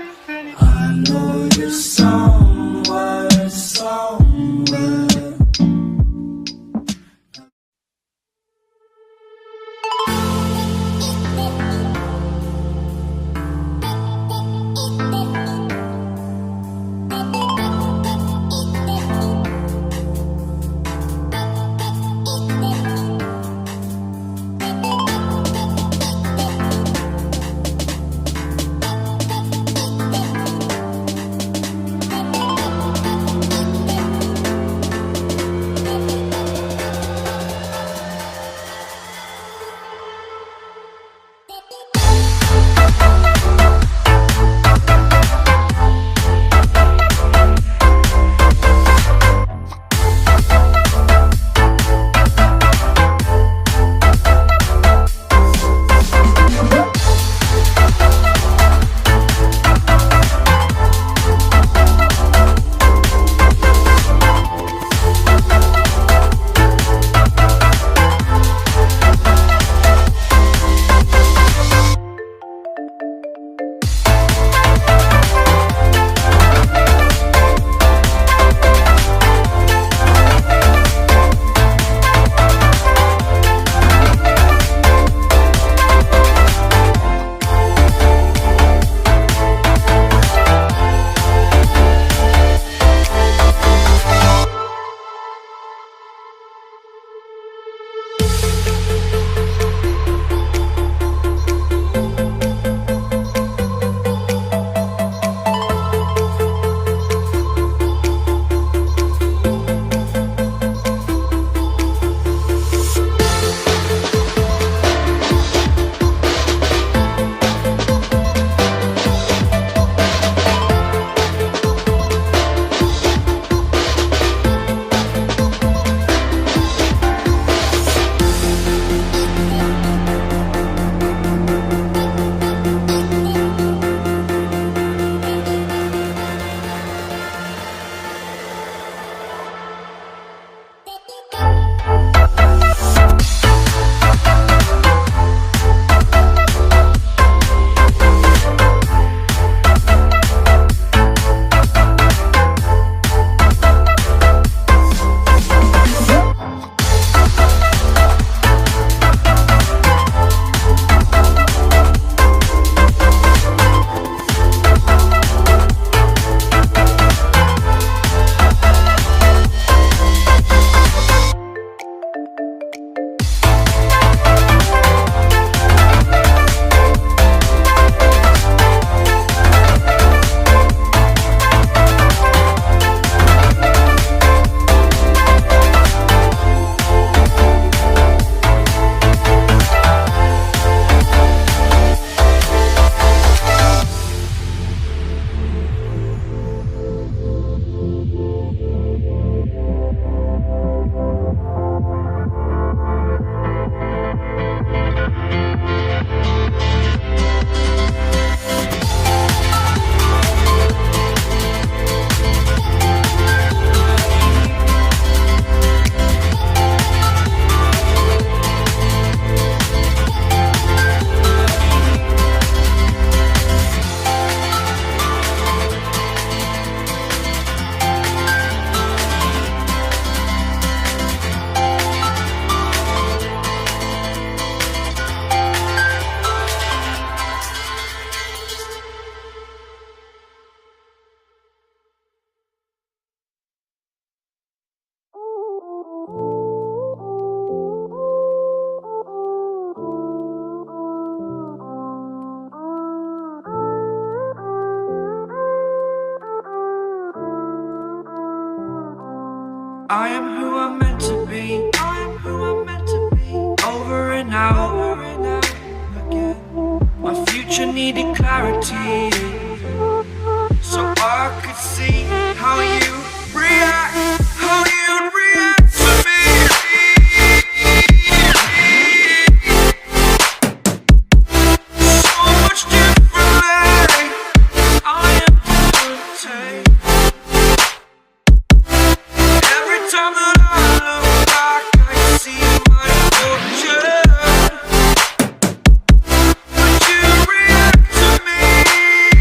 I know you're somewhere, somewhere. I am who I'm meant to be. I am who I'm meant to be. Over and out, over and out again. My future needed clarity, so I could see how you react, how you react to me. So much differently. I am gonna take. Every time that I look back, I see my fortune. Would you react to me?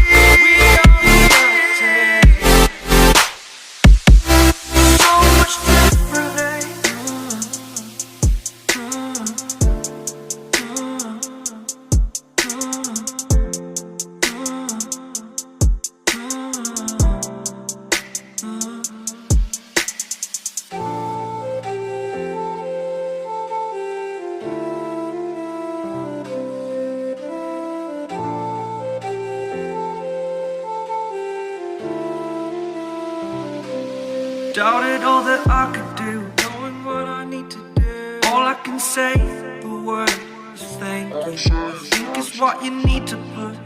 Doubted all that I could do, knowing what I need to do. All I can say, the word is thank you. I think it's what you need to push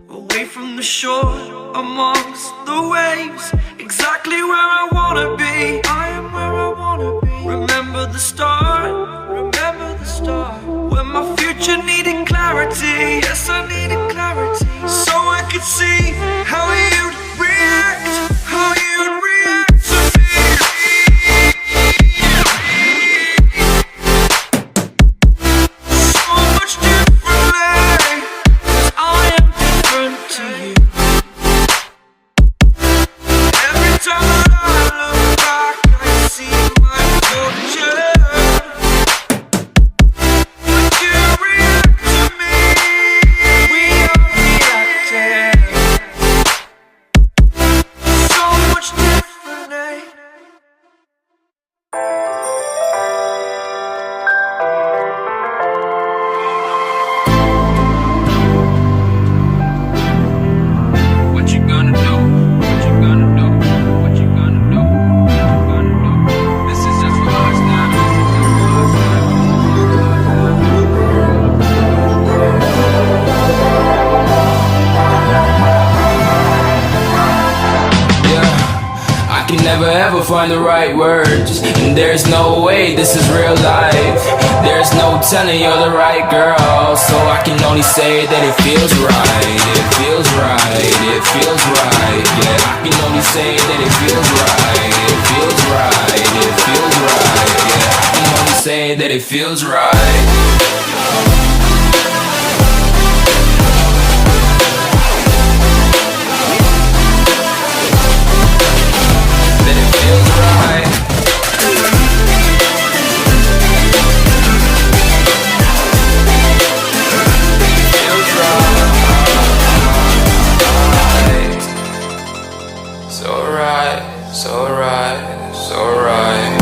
away from the shore, amongst the waves. Exactly where I wanna be. I am where I wanna be. Remember the start, remember the start. When my future needed clarity. Yes, I needed clarity. So I could see how you'd react, how you'd react to me. So much differently, 'cause I am different to you. Every time that I look back, I see my future. When you react to me, we are reacting. So much differently. What you gonna do? What you gonna do? What you gonna do? What you gonna do? This is just for us now. Yeah, I can never ever find the right words, and there's no way this is real life. There's no telling you're the right girl, so I can only say that it feels right. It feels right. It feels right. Yeah, I can only say that it feels right. It feels right. It feels right. Yeah, I can only say that it feels right. That it feels right. Feels right. So right, so right, so right.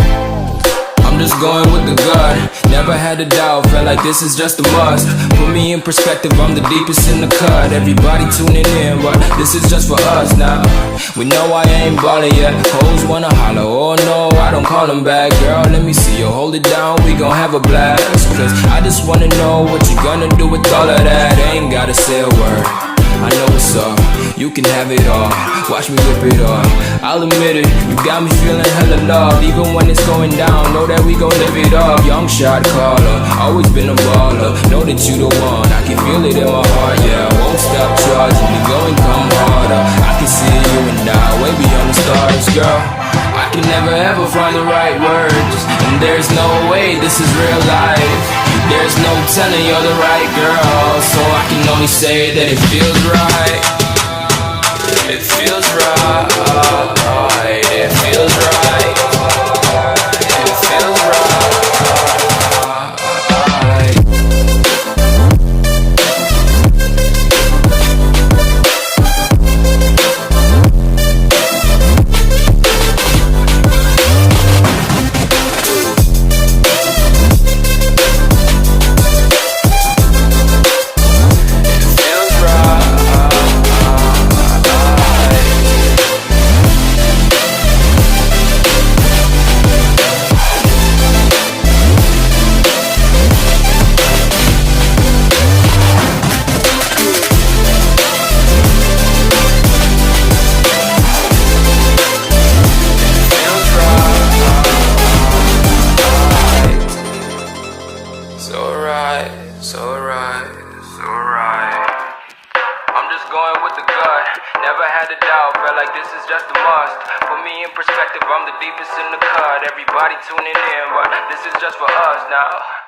I'm just going with the gut. Never had a doubt, felt like this is just a must. Put me in perspective, I'm the deepest in the cut. Everybody tuning in, but this is just for us now. We know I ain't ballin' yet. Hoes wanna holler, oh no, I don't call them back. Girl, let me see you hold it down, we gon' have a blast. Cause I just wanna know what you gonna do with all of that. Ain't gotta say a word, I know what's up, you can have it all. Watch me whip it up, I'll admit it. You got me feeling hella loved, even when it's going down. Know that we gon' live it up. Young shot caller, always been a baller. Know that you the one, I can feel it in my heart. Yeah, I won't stop charging, we go and come harder. I can see you and I, way beyond the stars, girl. I can never ever find the right words, and there's no way this is real life. There's no telling you're the right girl, so I can only say that it feels right. It feels right. It feels right. It feels right. I'm just going with the gut. Never had a doubt, felt like this is just a must. Put me in perspective, I'm the deepest in the cut. Everybody tuning in, but this is just for us now.